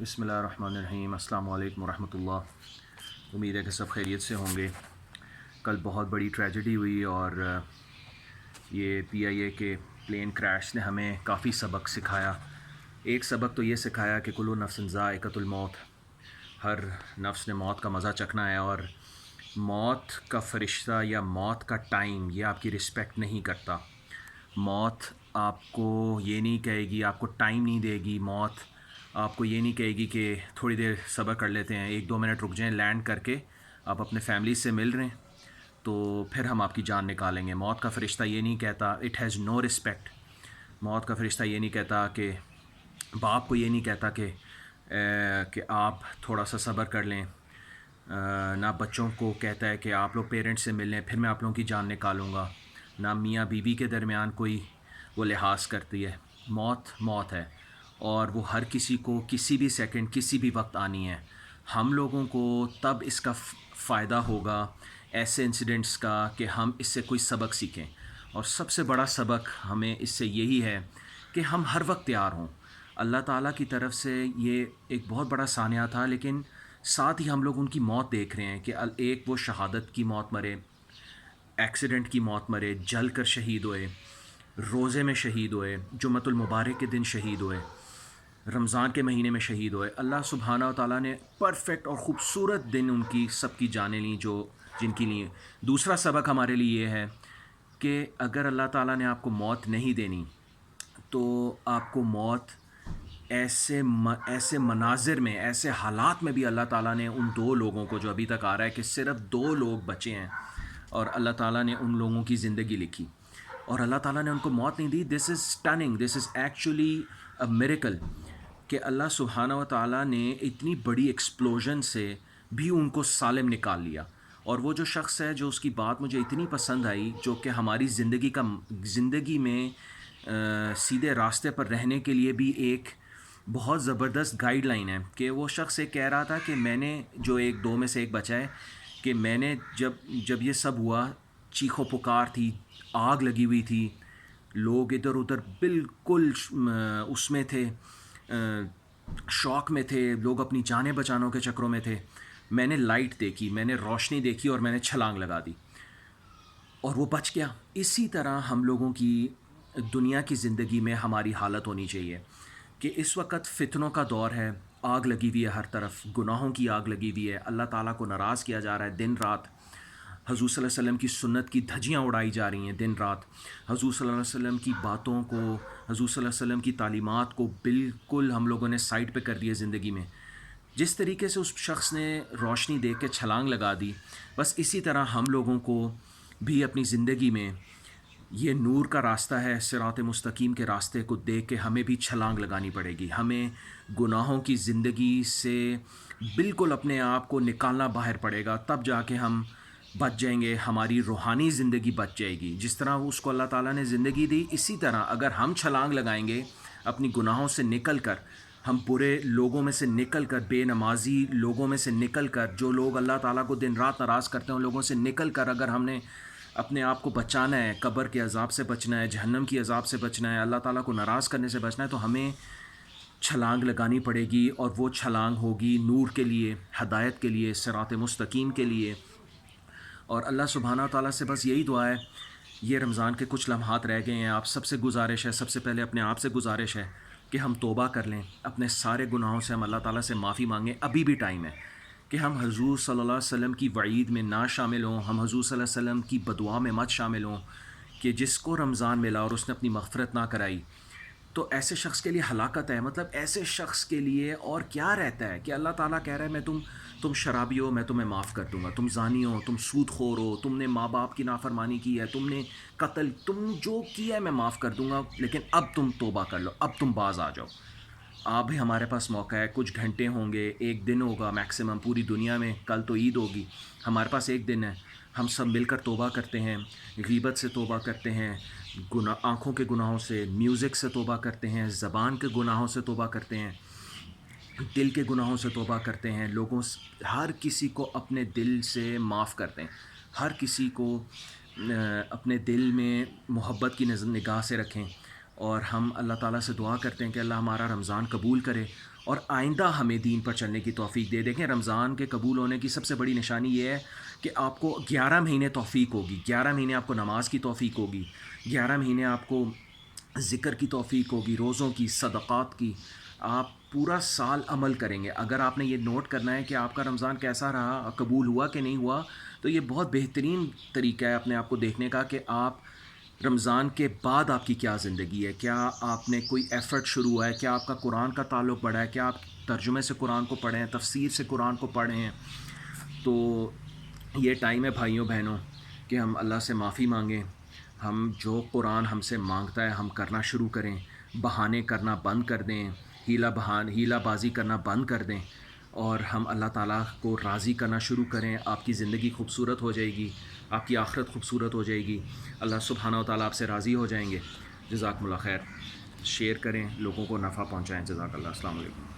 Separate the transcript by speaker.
Speaker 1: بسم اللہ الرحمن الرحیم۔ السلام علیکم ورحمۃ اللہ۔ امید ہے کہ سب خیریت سے ہوں گے۔ کل بہت بڑی ٹریجڈی ہوئی اور یہ PIA کے پلین کریش نے ہمیں کافی سبق سکھایا۔ ایک سبق تو یہ سکھایا کہ کل نفس ذائقۃ الموت، ہر نفس نے موت کا مزہ چکھنا ہے، اور موت کا فرشتہ یا موت کا ٹائم یہ آپ کی رسپیکٹ نہیں کرتا۔ موت آپ کو یہ نہیں کہے گی، آپ کو ٹائم نہیں دے گی۔ موت آپ کو یہ نہیں کہے گی کہ تھوڑی دیر صبر کر لیتے ہیں، 1-2 منٹ رک جائیں، لینڈ کر کے آپ اپنے فیملی سے مل رہے ہیں تو پھر ہم آپ کی جان نکالیں گے۔ موت کا فرشتہ یہ نہیں کہتا، اٹ ہیز نو رسپیکٹ۔ موت کا فرشتہ یہ نہیں کہتا کہ باپ کو یہ نہیں کہتا کہ آپ تھوڑا سا صبر کر لیں، نہ بچوں کو کہتا ہے کہ آپ لوگ پیرنٹس سے مل لیں پھر میں آپ لوگوں کی جان نکالوں گا، نہ میاں بیوی کے درمیان کوئی وہ لحاظ کرتی ہے۔ موت موت ہے، اور وہ ہر کسی کو کسی بھی سیکنڈ کسی بھی وقت آنی ہے۔ ہم لوگوں کو تب اس کا فائدہ ہوگا ایسے انسیڈنٹس کا کہ ہم اس سے کوئی سبق سیکھیں، اور سب سے بڑا سبق ہمیں اس سے یہی ہے کہ ہم ہر وقت تیار ہوں۔ اللہ تعالیٰ کی طرف سے یہ ایک بہت بڑا سانحہ تھا، لیکن ساتھ ہی ہم لوگ ان کی موت دیکھ رہے ہیں کہ ایک وہ شہادت کی موت مرے، ایکسیڈنٹ کی موت مرے، جل کر شہید ہوئے، روزے میں شہید ہوئے، جمعۃ المبارک کے دن شہید ہوئے، رمضان کے مہینے میں شہید ہوئے۔ اللہ سبحانہ و تعالیٰ نے پرفیکٹ اور خوبصورت دن ان کی سب کی جانیں لیں جو جن کی لیے۔ دوسرا سبق ہمارے لیے یہ ہے کہ اگر اللہ تعالیٰ نے آپ کو موت نہیں دینی تو آپ کو موت ایسے مناظر میں، ایسے حالات میں بھی اللہ تعالیٰ نے ان 2 لوگوں کو، جو ابھی تک آ رہا ہے کہ صرف 2 لوگ بچے ہیں اور اللہ تعالیٰ نے ان لوگوں کی زندگی لکھی اور اللہ تعالیٰ نے ان کو موت نہیں دی۔ This is stunning, this is actually a miracle کہ اللہ سبحانہ و تعالیٰ نے اتنی بڑی ایکسپلوژن سے بھی ان کو سالم نکال لیا۔ اور وہ جو شخص ہے جو اس کی بات مجھے اتنی پسند آئی، جو کہ ہماری زندگی میں سیدھے راستے پر رہنے کے لیے بھی ایک بہت زبردست گائیڈ لائن ہے، کہ وہ شخص یہ کہہ رہا تھا کہ میں نے، جو 2 میں سے ایک بچا ہے، کہ میں نے جب یہ سب ہوا، چیخ و پکار تھی، آگ لگی ہوئی تھی، لوگ ادھر ادھر بالکل اس میں تھے، شوق میں تھے، لوگ اپنی جانیں بچانے کے چکروں میں تھے۔ میں نے لائٹ دیکھی، میں نے روشنی دیکھی اور میں نے چھلانگ لگا دی اور وہ بچ گیا۔ اسی طرح ہم لوگوں کی دنیا کی زندگی میں ہماری حالت ہونی چاہیے کہ اس وقت فتنوں کا دور ہے، آگ لگی ہوئی ہے ہر طرف، گناہوں کی آگ لگی ہوئی ہے، اللہ تعالیٰ کو ناراض کیا جا رہا ہے دن رات، حضور صلی اللہ علیہ وسلم کی سنت کی دھجیاں اڑائی جا رہی ہیں دن رات، حضور صلی اللہ علیہ وسلم کی باتوں کو، حضور صلی اللہ علیہ وسلم کی تعلیمات کو بالکل ہم لوگوں نے سائڈ پہ کر دیا زندگی میں۔ جس طریقے سے اس شخص نے روشنی دیکھ کے چھلانگ لگا دی، بس اسی طرح ہم لوگوں کو بھی اپنی زندگی میں یہ نور کا راستہ ہے، صراط مستقیم کے راستے کو دیکھ کے ہمیں بھی چھلانگ لگانی پڑے گی۔ ہمیں گناہوں کی زندگی سے بالکل اپنے آپ کو نکالنا باہر پڑے گا، تب جا کے ہم بچ جائیں گے، ہماری روحانی زندگی بچ جائے گی۔ جس طرح اس کو اللہ تعالیٰ نے زندگی دی، اسی طرح اگر ہم چھلانگ لگائیں گے اپنی گناہوں سے نکل کر، ہم برے لوگوں میں سے نکل کر، بے نمازی لوگوں میں سے نکل کر، جو لوگ اللہ تعالیٰ کو دن رات ناراض کرتے ہیں ان لوگوں سے نکل کر، اگر ہم نے اپنے آپ کو بچانا ہے، قبر کے عذاب سے بچنا ہے، جہنم کی عذاب سے بچنا ہے، اللہ تعالیٰ کو ناراض کرنے سے بچنا ہے، تو ہمیں چھلانگ لگانی پڑے گی، اور وہ چھلانگ ہوگی نور کے لیے، ہدایت کے لیے، صراط مستقیم کے لیے۔ اور اللہ سبحانہ و تعالیٰ سے بس یہی دعا ہے، یہ رمضان کے کچھ لمحات رہ گئے ہیں، آپ سب سے گزارش ہے، سب سے پہلے اپنے آپ سے گزارش ہے کہ ہم توبہ کر لیں، اپنے سارے گناہوں سے ہم اللہ تعالیٰ سے معافی مانگیں۔ ابھی بھی ٹائم ہے کہ ہم حضور صلی اللہ علیہ وسلم کی وعید میں نہ شامل ہوں، ہم حضور صلی اللہ علیہ وسلم کی بدعا میں مت شامل ہوں کہ جس کو رمضان ملا اور اس نے اپنی مغفرت نہ کرائی تو ایسے شخص کے لیے ہلاکت ہے۔ مطلب ایسے شخص کے لیے اور کیا رہتا ہے کہ اللہ تعالیٰ کہہ رہا ہے میں تم شرابی ہو، میں تمہیں معاف کر دوں گا، تم زانی ہو، تم سود خور ہو، تم نے ماں باپ کی نافرمانی کی ہے، تم نے قتل، تم جو کیا ہے میں معاف کر دوں گا، لیکن اب تم توبہ کر لو، اب تم باز آ جاؤ۔ اب بھی ہمارے پاس موقع ہے، کچھ گھنٹے ہوں گے، 1 دن ہوگا میکسیمم پوری دنیا میں، کل تو عید ہوگی، ہمارے پاس 1 دن ہے، ہم سب مل کر توبہ کرتے ہیں، غیبت سے توبہ کرتے ہیں، آنکھوں کے گناہوں سے، میوزک سے توبہ کرتے ہیں، زبان کے گناہوں سے توبہ کرتے ہیں، دل کے گناہوں سے توبہ کرتے ہیں، ہر کسی کو اپنے دل سے معاف کرتے ہیں، ہر کسی کو اپنے دل میں محبت کی نگاہ سے رکھیں، اور ہم اللہ تعالیٰ سے دعا کرتے ہیں کہ اللہ ہمارا رمضان قبول کرے اور آئندہ ہمیں دین پر چلنے کی توفیق دے. دیکھیں رمضان کے قبول ہونے کی سب سے بڑی نشانی یہ ہے کہ آپ کو 11 مہینے توفیق ہوگی. 11 مہینے آپ کو نماز کی توفیق ہوگی. 11 مہینے آپ کو ذکر کی توفیق ہوگی, روزوں کی, صدقات کی. آپ پورا سال عمل کریں گے. اگر آپ نے یہ نوٹ کرنا ہے کہ آپ کا رمضان کیسا رہا, قبول ہوا کہ نہیں ہوا, تو یہ بہت بہترین طریقہ ہے اپنے آپ کو دیکھنے کا کہ آپ رمضان کے بعد آپ کی کیا زندگی ہے. کیا آپ نے کوئی ایفرٹ شروع ہوا ہے, کیا آپ کا قرآن کا تعلق بڑھا ہے, کیا آپ ترجمے سے قرآن کو پڑھیں ہیں, تفسیر سے قرآن کو پڑھیں ہیں. تو یہ ٹائم ہے بھائیوں بہنوں کہ ہم اللہ سے معافی مانگیں. ہم جو قرآن ہم سے مانگتا ہے ہم کرنا شروع کریں. بہانے کرنا بند کر دیں, ہیلا بازی کرنا بند کر دیں, اور ہم اللہ تعالیٰ کو راضی کرنا شروع کریں. آپ کی زندگی خوبصورت ہو جائے گی, آپ کی آخرت خوبصورت ہو جائے گی. اللہ سبحانہ و تعالیٰ آپ سے راضی ہو جائیں گے. جزاکم اللہ خیر. شیئر کریں, لوگوں کو نفع پہنچائیں. جزاک اللہ. السلام علیکم.